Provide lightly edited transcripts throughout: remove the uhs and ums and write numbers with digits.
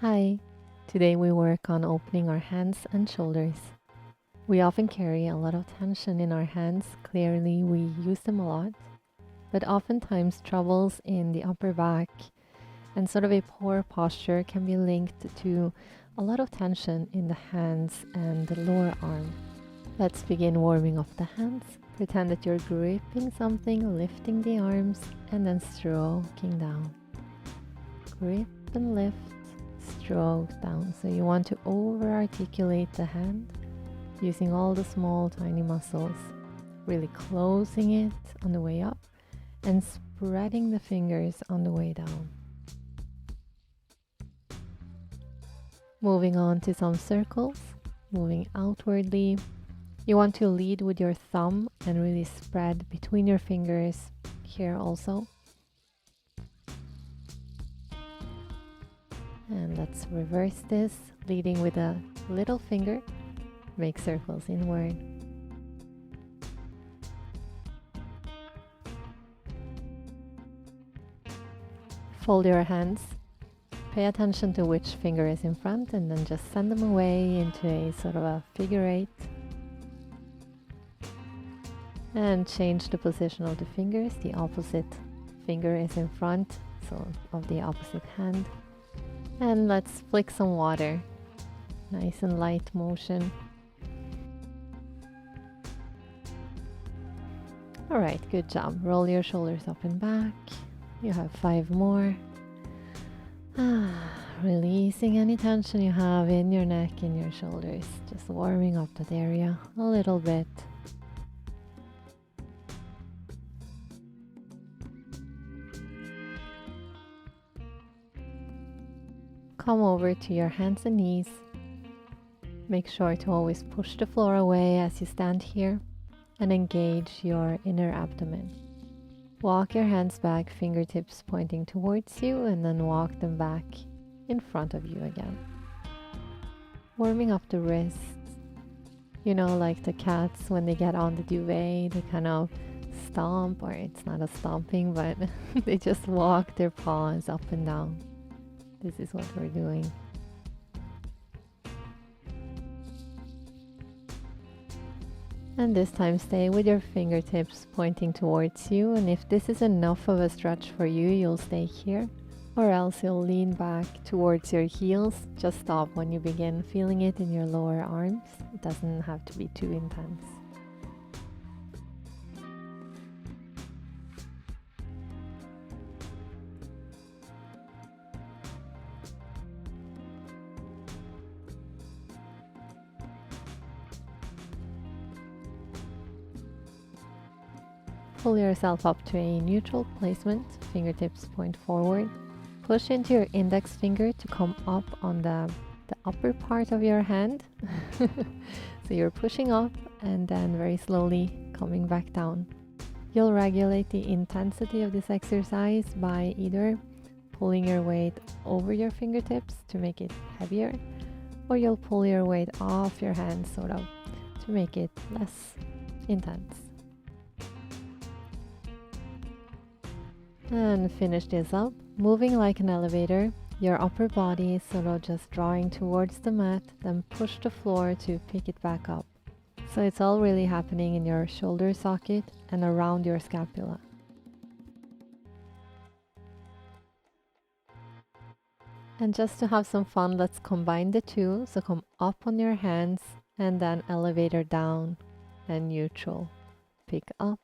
Hi, today we work on opening our hands and shoulders. We often carry a lot of tension in our hands. Clearly, we use them a lot, but oftentimes troubles in the upper back and sort of a poor posture can be linked to a lot of tension in the hands and the lower arm. Let's begin warming up the hands. Pretend that you're gripping something, lifting the arms, and then stroking down. Grip and lift, stroke down. So you want to over articulate the hand using all the small tiny muscles, really closing it on the way up and spreading the fingers on the way down. Moving on to some circles, moving outwardly. You want to lead with your thumb and really spread between your fingers here also. And let's reverse this, leading with a little finger. Make circles inward. Fold your hands. Pay attention to which finger is in front and then just send them away into a sort of a figure eight. And change the position of the fingers. The opposite finger is in front, so of the opposite hand. And let's flick some water. Nice and light motion. All right, good job. Roll your shoulders up and back. You have 5 more. Releasing any tension you have in your neck, in your shoulders. Just warming up that area a little bit. Come over to your hands and knees. Make sure to always push the floor away as you stand here and engage your inner abdomen. Walk your hands back, fingertips pointing towards you, and then walk them back in front of you again. Warming up the wrists. You know, like the cats when they get on the duvet, they kind of stomp, or it's not a stomping, but they just walk their paws up and down. This is what we're doing. And this time stay with your fingertips pointing towards you, and if this is enough of a stretch for you, you'll stay here, or else you'll lean back towards your heels. Just stop when you begin feeling it in your lower arms. It doesn't have to be too intense. Pull yourself up to a neutral placement, fingertips point forward. Push into your index finger to come up on the upper part of your hand. So you're pushing up and then very slowly coming back down. You'll regulate the intensity of this exercise by either pulling your weight over your fingertips to make it heavier, or you'll pull your weight off your hands sort of to make it less intense. And finish this up, moving like an elevator. Your upper body is sort of just drawing towards the mat, then push the floor to pick it back up. So it's all really happening in your shoulder socket and around your scapula. And just to have some fun, let's combine the two. So come up on your hands and then elevator down and neutral. Pick up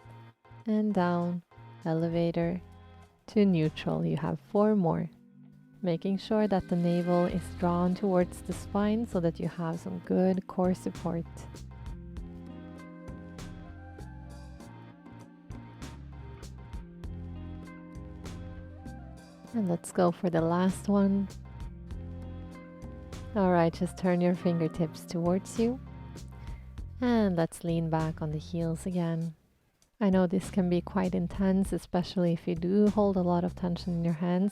and down, elevator to neutral. You have 4 more. Making sure that the navel is drawn towards the spine so that you have some good core support. And let's go for the last one. All right, just turn your fingertips towards you. And let's lean back on the heels again. I know this can be quite intense, especially if you do hold a lot of tension in your hands.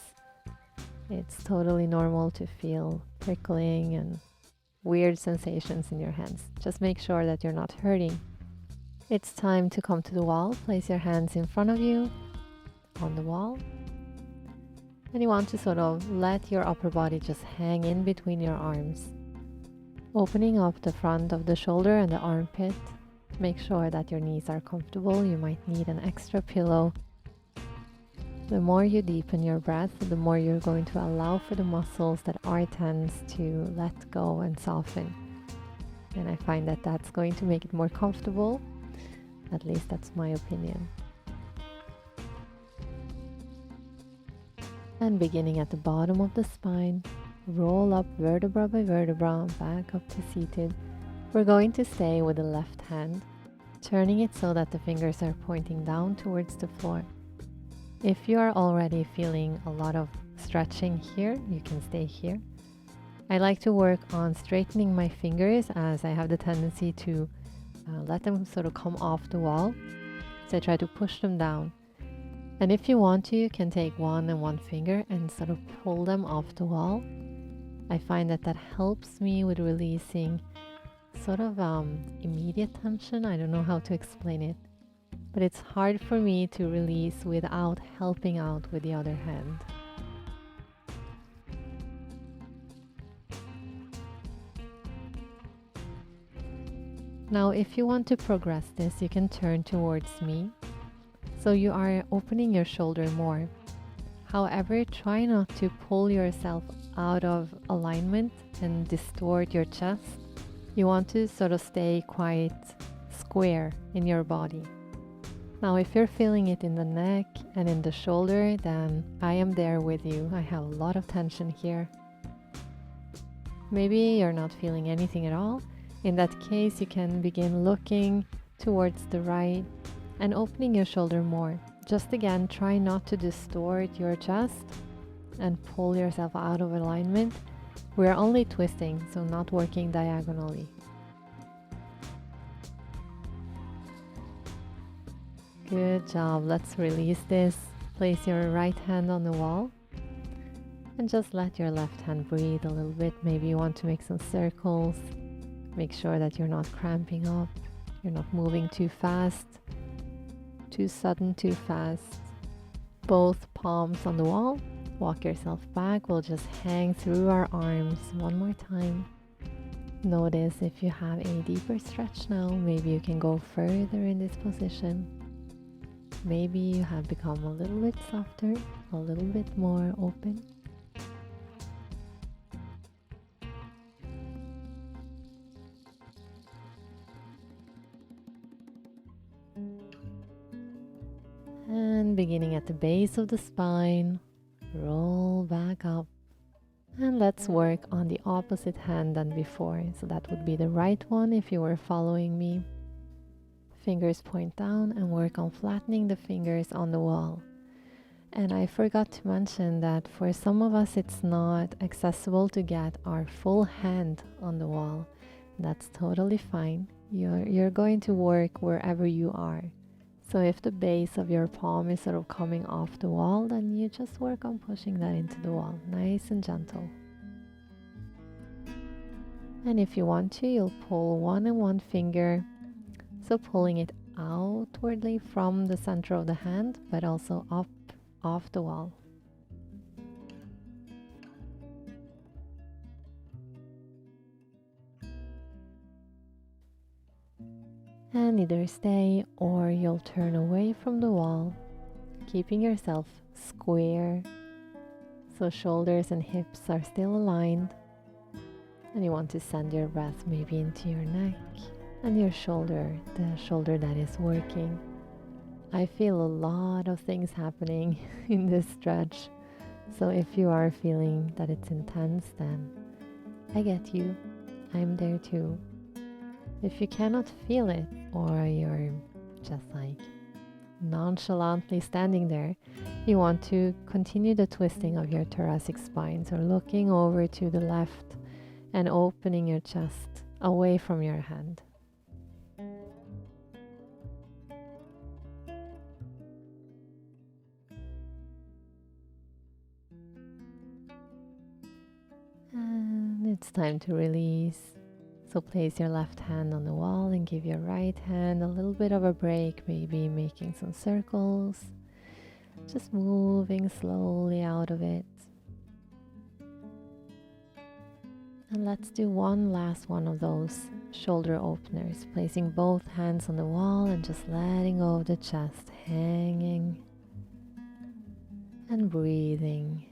It's totally normal to feel prickling and weird sensations in your hands. Just make sure that you're not hurting. It's time to come to the wall. Place your hands in front of you on the wall. And you want to sort of let your upper body just hang in between your arms. Opening up the front of the shoulder and the armpit. Make sure that your knees are comfortable. You might need an extra pillow. The more you deepen your breath, the more you're going to allow for the muscles that are tense to let go and soften. And I find that that's going to make it more comfortable. At least that's my opinion. And beginning at the bottom of the spine, roll up vertebra by vertebra, back up to seated. We're going to stay with the left hand, turning it so that the fingers are pointing down towards the floor. If you are already feeling a lot of stretching here, you can stay here. I like to work on straightening my fingers as I have the tendency to let them sort of come off the wall. So I try to push them down. And if you want to, you can take one and one finger and sort of pull them off the wall. I find that that helps me with releasing sort of immediate tension. I don't know how to explain it, but it's hard for me to release without helping out with the other hand. Now, if you want to progress this, you can turn towards me. So you are opening your shoulder more. However, try not to pull yourself out of alignment and distort your chest. You want to sort of stay quite square in your body. Now, if you're feeling it in the neck and in the shoulder, then I am there with you. I have a lot of tension here. Maybe you're not feeling anything at all. In that case, you can begin looking towards the right and opening your shoulder more. Just again, try not to distort your chest and pull yourself out of alignment. We're only twisting, so not working diagonally. Good job. Let's release this. Place your right hand on the wall and just let your left hand breathe a little bit. Maybe you want to make some circles. Make sure that you're not cramping up. You're not moving too fast, too sudden, too fast. Both palms on the wall. Walk yourself back. We'll just hang through our arms one more time. Notice if you have a deeper stretch now. Maybe you can go further in this position. Maybe you have become a little bit softer, a little bit more open. And beginning at the base of the spine, roll back up. And let's work on the opposite hand than before. So that would be the right one if you were following me. Fingers point down and work on flattening the fingers on the wall. And I forgot to mention that for some of us it's not accessible to get our full hand on the wall. That's totally fine. You're going to work wherever you are. So if the base of your palm is sort of coming off the wall, then you just work on pushing that into the wall, nice and gentle. And if you want to, you'll pull one and one finger. So pulling it outwardly from the center of the hand, but also up off the wall. And either stay or you'll turn away from the wall, keeping yourself square. So shoulders and hips are still aligned. And you want to send your breath maybe into your neck and your shoulder, the shoulder that is working. I feel a lot of things happening in this stretch. So if you are feeling that it's intense, then I get you. I'm there too. If you cannot feel it, or you're just like nonchalantly standing there, you want to continue the twisting of your thoracic spine. So looking over to the left and opening your chest away from your hand. And it's time to release. So place your left hand on the wall and give your right hand a little bit of a break, maybe making some circles. just moving slowly out of it. And let's do one last one of those shoulder openers, placing both hands on the wall and just letting go of the chest, hanging and breathing.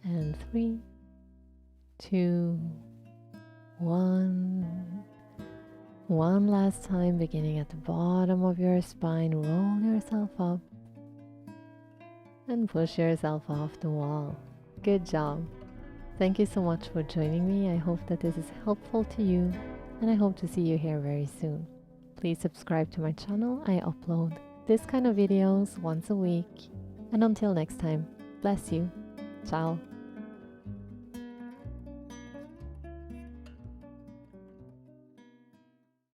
And 3, 2, 1. One last time, beginning at the bottom of your spine, roll yourself up and push yourself off the wall. Good job. Thank you so much for joining me. I hope that this is helpful to you, and I hope to see you here very soon. Please subscribe to my channel. I upload this kind of videos once a week. And until next time, bless you. Ciao.